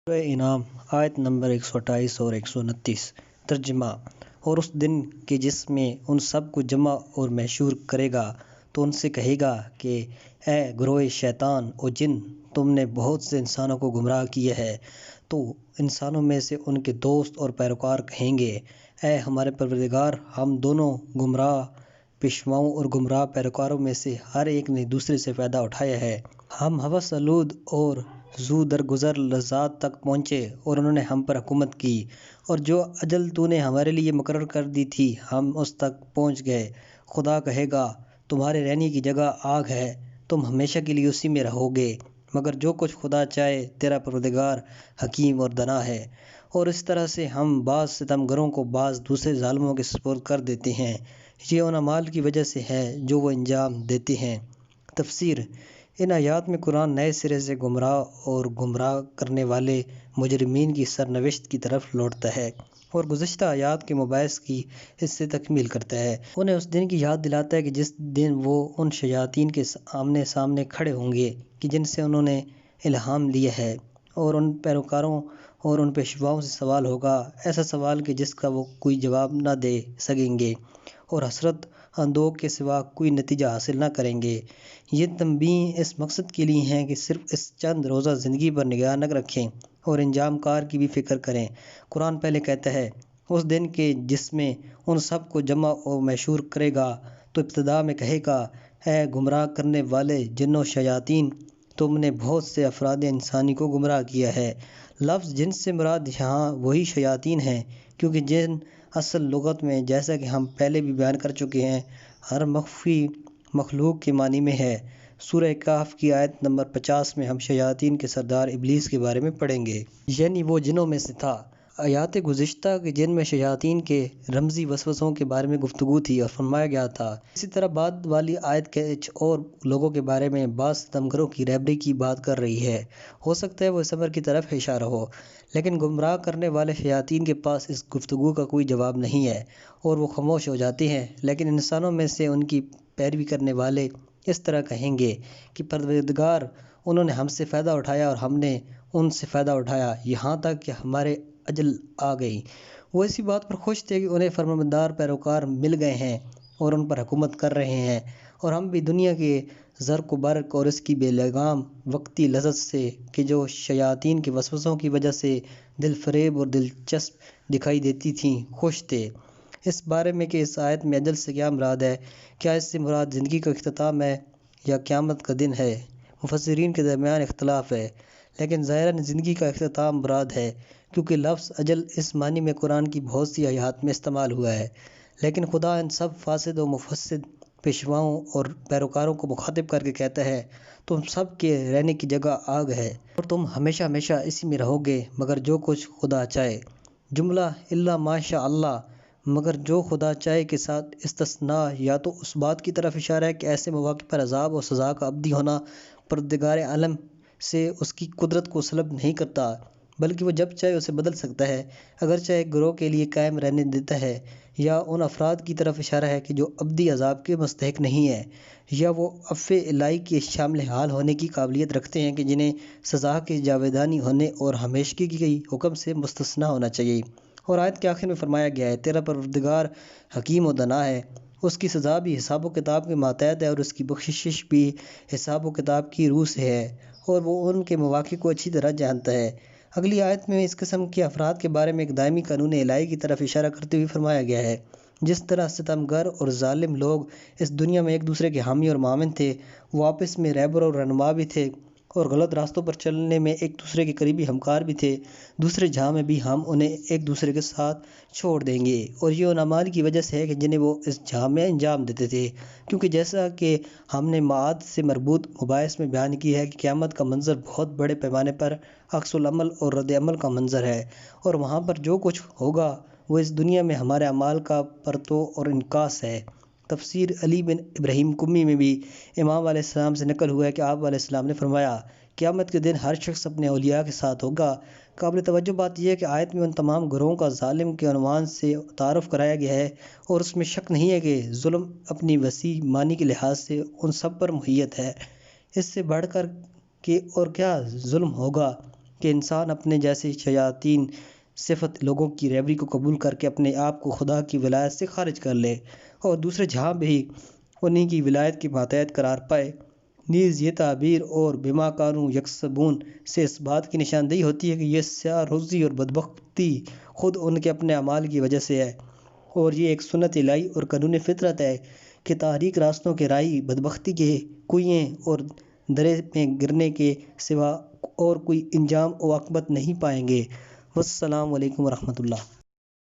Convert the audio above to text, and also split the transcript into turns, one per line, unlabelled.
سورہ انعام آیت نمبر 128 اور 129 ترجمہ۔ اور اس دن کہ جس میں ان سب کو جمع اور محشور کرے گا تو ان سے کہے گا کہ اے گروہ شیطان و جن، تم نے بہت سے انسانوں کو گمراہ کیا ہے۔ تو انسانوں میں سے ان کے دوست اور پیروکار کہیں گے، اے ہمارے پروردگار، ہم دونوں گمراہ پیشواؤں اور گمراہ پیروکاروں میں سے ہر ایک نے دوسرے سے فائدہ اٹھایا ہے۔ ہم ہوس آلود اور ذو درگزر لذات تک پہنچے اور انہوں نے ہم پر حکومت کی، اور جو اجل تو نے ہمارے لیے مقرر کر دی تھی ہم اس تک پہنچ گئے۔ خدا کہے گا، تمہارے رہنے کی جگہ آگ ہے، تم ہمیشہ کے لیے اسی میں رہو گے، مگر جو کچھ خدا چاہے، تیرا پروردگار حکیم اور دانا ہے۔ اور اس طرح سے ہم بعض ستمگروں کو بعض دوسرے ظالموں کے سپرد کر دیتے ہیں، یہ ان اعمال کی وجہ سے ہے جو وہ انجام دیتے ہیں۔ تفسیر۔ ان آیات میں قرآن نئے سرے سے گمراہ اور گمراہ کرنے والے مجرمین کی سرنوشت کی طرف لوٹتا ہے، اور گزشتہ آیات کے مباحث کی اس سے تکمیل کرتا ہے۔ انہیں اس دن کی یاد دلاتا ہے کہ جس دن وہ ان شیاطین کے آمنے سامنے کھڑے ہوں گے کہ جن سے انہوں نے الہام لیا ہے، اور ان پیروکاروں اور ان پیشواؤں سے سوال ہوگا، ایسا سوال کہ جس کا وہ کوئی جواب نہ دے سکیں گے، اور حسرت اندوہ کے سوا کوئی نتیجہ حاصل نہ کریں گے۔ یہ تنبیہ اس مقصد کے لیے ہیں کہ صرف اس چند روزہ زندگی پر نگاہ نہ رکھیں اور انجام کار کی بھی فکر کریں۔ قرآن پہلے کہتا ہے، اس دن کے جس میں ان سب کو جمع و محشور کرے گا تو ابتدا میں کہے گا، اے گمراہ کرنے والے جن و شیاطین، تم نے بہت سے افراد انسانی کو گمراہ کیا ہے۔ لفظ جن سے مراد یہاں وہی شیاطین ہیں، کیونکہ جن اصل لغت میں، جیسا کہ ہم پہلے بھی بیان کر چکے ہیں، ہر مخفی مخلوق کے معنی میں ہے۔ سورہ کہف کی آیت نمبر 50 میں ہم شیاطین کے سردار ابلیس کے بارے میں پڑھیں گے، یعنی وہ جنوں میں سے تھا۔ آیات گزشتہ کے جن میں شیاطین کے رمزی وسوسوں کے بارے میں گفتگو تھی اور فرمایا گیا تھا۔ اسی طرح بعد والی آیت کچھ اور لوگوں کے بارے میں بعض ستمگروں کی رہبری کی بات کر رہی ہے۔ ہو سکتا ہے وہ اس امر کی طرف اشارہ ہو، لیکن گمراہ کرنے والے شیاطین کے پاس اس گفتگو کا کوئی جواب نہیں ہے، اور وہ خاموش ہو جاتے ہیں۔ لیکن انسانوں میں سے ان کی پیروی کرنے والے اس طرح کہیں گے کہ پروردگار، انہوں نے ہم سے فائدہ اٹھایا اور ہم نے ان سے فائدہ اٹھایا، یہاں تک کہ ہمارے اجل آ گئی۔ وہ اسی بات پر خوش تھے کہ انہیں فرمانبردار پیروکار مل گئے ہیں اور ان پر حکومت کر رہے ہیں، اور ہم بھی دنیا کے زرق و برق اور اس کی بے لگام وقتی لذت سے کہ جو شیاطین کے وسوسوں کی وجہ سے دل فریب اور دلچسپ دکھائی دیتی تھیں، خوش تھے۔ اس بارے میں کہ اس آیت میں اجل سے کیا مراد ہے، کیا اس سے مراد زندگی کا اختتام ہے یا قیامت کا دن ہے، مفسرین کے درمیان اختلاف ہے، لیکن ظاہراً زندگی کا اختتام مراد ہے، کیونکہ لفظ اجل اس معنی میں قرآن کی بہت سی آیات میں استعمال ہوا ہے۔ لیکن خدا ان سب فاسد و مفسد پیشواؤں اور پیروکاروں کو مخاطب کر کے کہتا ہے، تم سب کے رہنے کی جگہ آگ ہے، اور تم ہمیشہ ہمیشہ اسی میں رہو گے، مگر جو کچھ خدا چاہے۔ جملہ الا ما شاء اللہ، مگر جو خدا چاہے کے ساتھ استثناء یا تو اس بات کی طرف اشارہ ہے کہ ایسے مواقع پر عذاب اور سزا کا ابدی ہونا پروردگار عالم سے اس کی قدرت کو سلب نہیں کرتا، بلکہ وہ جب چاہے اسے بدل سکتا ہے، اگرچہ ایک گروہ کے لیے قائم رہنے دیتا ہے، یا ان افراد کی طرف اشارہ ہے کہ جو ابدی عذاب کے مستحق نہیں ہیں، یا وہ عفو الہی کے شامل حال ہونے کی قابلیت رکھتے ہیں کہ جنہیں سزا کے جاویدانی ہونے اور ہمیشگی کی حکم سے مستثنیٰ ہونا چاہیے۔ اور آیت کے آخر میں فرمایا گیا ہے، تیرا پروردگار حکیم و دانا ہے، اس کی سزا بھی حساب و کتاب کے ماتحت ہے، اور اس کی بخشش بھی حساب و کتاب کی روح سے ہے، اور وہ ان کے مواقع کو اچھی طرح جانتا ہے۔ اگلی آیت میں اس قسم کے افراد کے بارے میں ایک دائمی قانون الہی کی طرف اشارہ کرتے ہوئے فرمایا گیا ہے، جس طرح ستمگر اور ظالم لوگ اس دنیا میں ایک دوسرے کے حامی اور معاون تھے، وہ آپس میں رہبر اور رہنما بھی تھے، اور غلط راستوں پر چلنے میں ایک دوسرے کے قریبی ہمکار بھی تھے، دوسرے جہاں میں بھی ہم انہیں ایک دوسرے کے ساتھ چھوڑ دیں گے، اور یہ ان اعمال کی وجہ سے ہے کہ جنہیں وہ اس جہاں میں انجام دیتے تھے، کیونکہ جیسا کہ ہم نے معاد سے مربوط مباحث میں بیان کی ہے کہ قیامت کا منظر بہت بڑے پیمانے پر عکس العمل اور رد عمل کا منظر ہے، اور وہاں پر جو کچھ ہوگا وہ اس دنیا میں ہمارے اعمال کا پرتو اور انعکاس ہے۔ تفسیر علی بن ابراہیم قمی میں بھی امام علیہ السلام سے نقل ہوا ہے کہ آپ علیہ السلام نے فرمایا، قیامت کے دن ہر شخص اپنے اولیاء کے ساتھ ہوگا۔ قابل توجہ بات یہ ہے کہ آیت میں ان تمام گروہوں کا ظالم کے عنوان سے تعارف کرایا گیا ہے، اور اس میں شک نہیں ہے کہ ظلم اپنی وسیع معنی کے لحاظ سے ان سب پر محیط ہے۔ اس سے بڑھ کر کہ اور کیا ظلم ہوگا، کہ انسان اپنے جیسے شیاطین صفت لوگوں کی رہبری کو قبول کر کے اپنے آپ کو خدا کی ولایت سے خارج کر لے اور دوسرے جہاں بھی انہیں کی ولایت کے ماتحت قرار پائے۔ نیز یہ تعبیر اور بما کانوا یکسبون سے اس بات کی نشاندہی ہوتی ہے کہ یہ سیاہ روزی اور بدبختی خود ان کے اپنے اعمال کی وجہ سے ہے، اور یہ ایک سنت الہی اور قانون فطرت ہے کہ تاریک راستوں کے راہی بدبختی کے کنویں اور درے میں گرنے کے سوا اور کوئی انجام و عاقبت نہیں پائیں گے۔ والسلام علیکم ورحمۃ اللہ۔